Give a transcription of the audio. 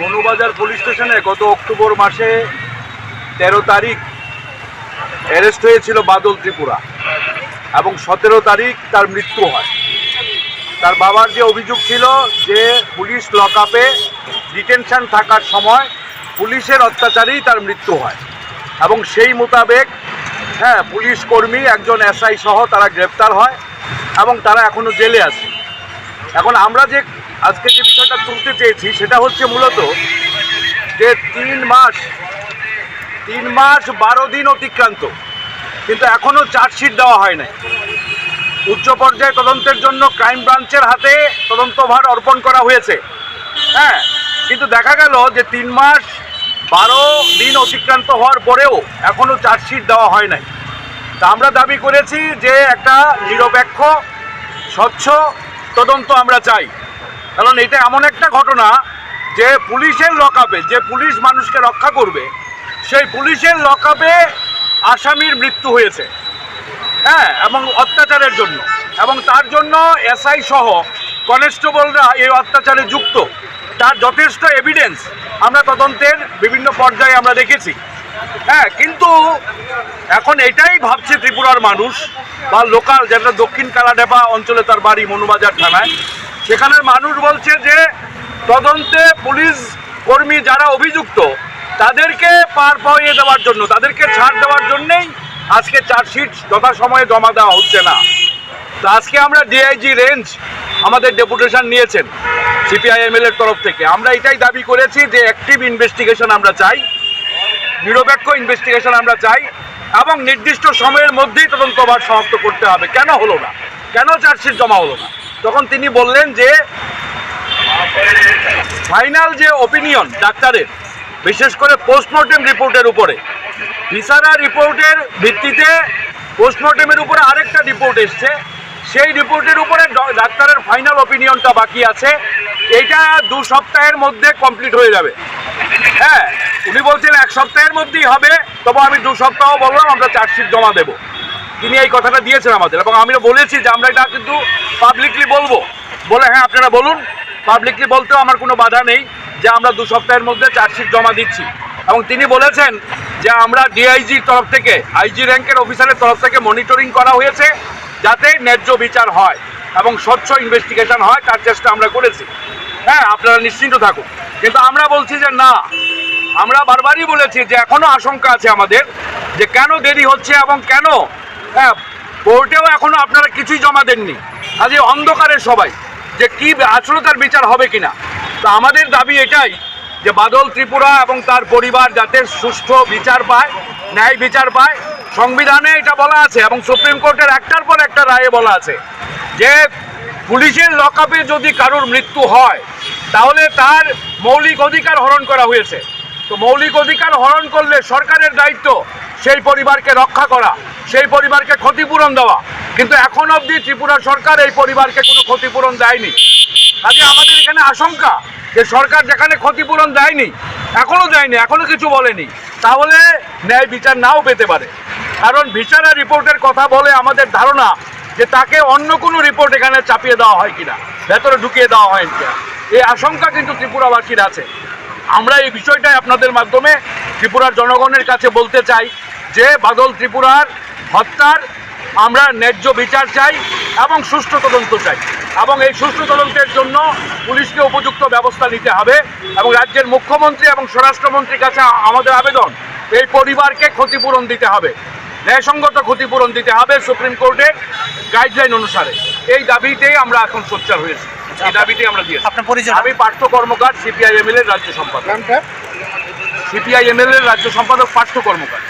Manu Bazar police স্টেশনে গত October মাসে 13 তারিখ অ্যারেস্ট হয়েছিল বাদল ত্রিপুরা এবং 17 তারিখ তার মৃত্যু হয়। তার বাবার যে অভিযোগ ছিল যে পুলিশ লকআপে ডিটেনশন থাকার সময় পুলিশের অত্যাচারেই তার মৃত্যু হয় এবং সেই মোতাবেক পুলিশ কর্মী একজন এসআই সহ তারা গ্রেপ্তার হয় এবং তারা এখনও জেলে আছে। এখন আমরা যে আজকে যে বিষয়টা তুলতে চেয়েছি সেটা হচ্ছে মূলত যে 3 মাস 12 দিন অতিক্রান্ত, কিন্তু এখনও চার্জশিট দেওয়া হয় নাই। উচ্চ পর্যায়ে তদন্তের জন্য ক্রাইম ব্রাঞ্চের হাতে তদন্তভার অর্পণ করা হয়েছে, কিন্তু দেখা গেল যে 3 মাস 12 দিন অতিক্রান্ত হওয়ার পরেও এখনও চার্জশিট দেওয়া হয় নাই। তা আমরা দাবি করেছি যে একটা নিরপেক্ষ স্বচ্ছ তদন্ত আমরা চাই, কারণ এটা এমন একটা ঘটনা যে পুলিশের লকআপে, যে পুলিশ মানুষকে রক্ষা করবে সেই পুলিশের লকআপে আসামির মৃত্যু হয়েছে এবং অত্যাচারের জন্য, এবং তার জন্য এসআই সহ কনস্টেবলরা এই অত্যাচারে যুক্ত। তার যথেষ্ট এভিডেন্স আমরা তদন্তের বিভিন্ন পর্যায়ে আমরা দেখেছি। কিন্তু এখন এটাই ভাবছে ত্রিপুরার মানুষ বা লোকাল, যেটা দক্ষিণ কালাডেপা অঞ্চলে তার বাড়ি মনুবাজার থানায়, সেখানের মানুষ বলছে যে তদন্তে পুলিশ কর্মী যারা অভিযুক্ত তাদেরকে পার পাইয়ে দেওয়ার জন্য, তাদেরকে ছাড় দেওয়ার জন্যেই আজকে চার্জশিট যথাসময়ে জমা দেওয়া হচ্ছে না। তো আজকে আমরা ডিআইজি রেঞ্জ আমাদের ডেপুটেশন নিয়েছেন সিপিআইএমএল এর তরফ থেকে। আমরা এটাই দাবি করেছি যে অ্যাক্টিভ ইনভেস্টিগেশন আমরা চাই, নিরপেক্ষ ইনভেস্টিগেশন আমরা চাই এবং নির্দিষ্ট সময়ের মধ্যেই তদন্তভার সমাপ্ত করতে হবে। কেন হলো না, কেন চার্জশিট জমা হলো না? তখন তিনি বললেন যে ফাইনাল যে ওপিনিয়ন ডাক্তারের, বিশেষ করে পোস্টমর্টেম রিপোর্টের উপরে, ভিসারা রিপোর্টের ভিত্তিতে পোস্টমর্টেমের উপরে আরেকটা রিপোর্ট এসছে, সেই রিপোর্টের উপরে ডাক্তারের ফাইনাল ওপিনিয়নটা বাকি আছে। এইটা 2 সপ্তাহের মধ্যে কমপ্লিট হয়ে যাবে। উনি বলছেন 1 সপ্তাহের মধ্যেই হবে, তবে আমি 2 সপ্তাহ বললাম আমরা চার্জশিট জমা দেব। তিনি এই কথাটা দিয়েছেন আমাদের, এবং আমরা বলেছি যে আমরা এটা কিন্তু পাবলিকলি বলবো, বলে আপনারা বলুন। পাবলিকলি বলতেও আমার কোনো বাধা নেই যে আমরা 2 সপ্তাহের মধ্যে চার্জশিট জমা দিচ্ছি। এবং তিনি বলেছেন যে আমরা ডিআইজির তরফ থেকে, আইজি র্যাঙ্কের অফিসারের তরফ থেকে মনিটরিং করা হয়েছে যাতে ন্যায্য বিচার হয় এবং স্বচ্ছ ইনভেস্টিগেশন হয়, তার চেষ্টা আমরা করেছি। আপনারা নিশ্চিন্ত থাকুন। কিন্তু আমরা বলছি যে না, আমরা বারবারই বলেছি যে এখনও আশঙ্কা আছে আমাদের যে কেন দেরি হচ্ছে এবং কেন কোর্টেও এখনও আপনারা কিছুই জমা দেননি। আজ অন্ধকারে সবাই যে কি আসলে তার বিচার হবে কিনা। তো আমাদের দাবি এটাই যে বাদল ত্রিপুরা এবং তার পরিবার যাতে সুষ্ঠু বিচার পায়, ন্যায় বিচার পায়। সংবিধানে এটা বলা আছে এবং সুপ্রিম কোর্টের একটার পর একটা রায়ে বলা আছে যে পুলিশের লকআপে যদি কারোর মৃত্যু হয় তাহলে তার মৌলিক অধিকার হরণ করা হয়েছে। তো মৌলিক অধিকার হরণ করলে সরকারের দায়িত্ব সেই পরিবারকে রক্ষা করা, সেই পরিবারকে ক্ষতিপূরণ দেওয়া। কিন্তু এখন অবধি ত্রিপুরা সরকার এই পরিবারকে কোনো ক্ষতিপূরণ দেয়নি। কাজে আমাদের এখানে আশঙ্কা যে সরকার যেখানে ক্ষতিপূরণ দেয়নি, এখনো কিছু বলেনি, তাহলে ন্যায় বিচার নাও পেতে পারে। কারণ ভিসারা রিপোর্টের কথা বলে আমাদের ধারণা যে তাকে অন্য কোনো রিপোর্ট এখানে চাপিয়ে দেওয়া হয় কিনা, ভেতরে ঢুকিয়ে দেওয়া হয় কিনা, এই আশঙ্কা কিন্তু ত্রিপুরাবাসীর আছে। আমরা এই বিষয়টাই আপনাদের মাধ্যমে ত্রিপুরার জনগণের কাছে বলতে চাই যে বাদল ত্রিপুরার হত্যার আমরা ন্যায্য বিচার চাই এবং সুষ্ঠু তদন্ত চাই, এবং এই সুষ্ঠু তদন্তের জন্য পুলিশকে উপযুক্ত ব্যবস্থা নিতে হবে। এবং রাজ্যের মুখ্যমন্ত্রী এবং স্বরাষ্ট্রমন্ত্রীর কাছে আমাদের আবেদন, এই পরিবারকে ক্ষতিপূরণ দিতে হবে, ন্যায়সঙ্গত ক্ষতিপূরণ দিতে হবে সুপ্রিম কোর্টের গাইডলাইন অনুসারে। এই দাবিতেই আমরা এখন সোচ্চার হয়েছি, এই দাবিতেই আমরা দিয়েছি। আমি পার্থ কর্মকার, সিপিআইএমএল এর রাজ্য সম্পাদক। সিপিআইএমএল এর রাজ্য সম্পাদক পার্থ কর্মকার।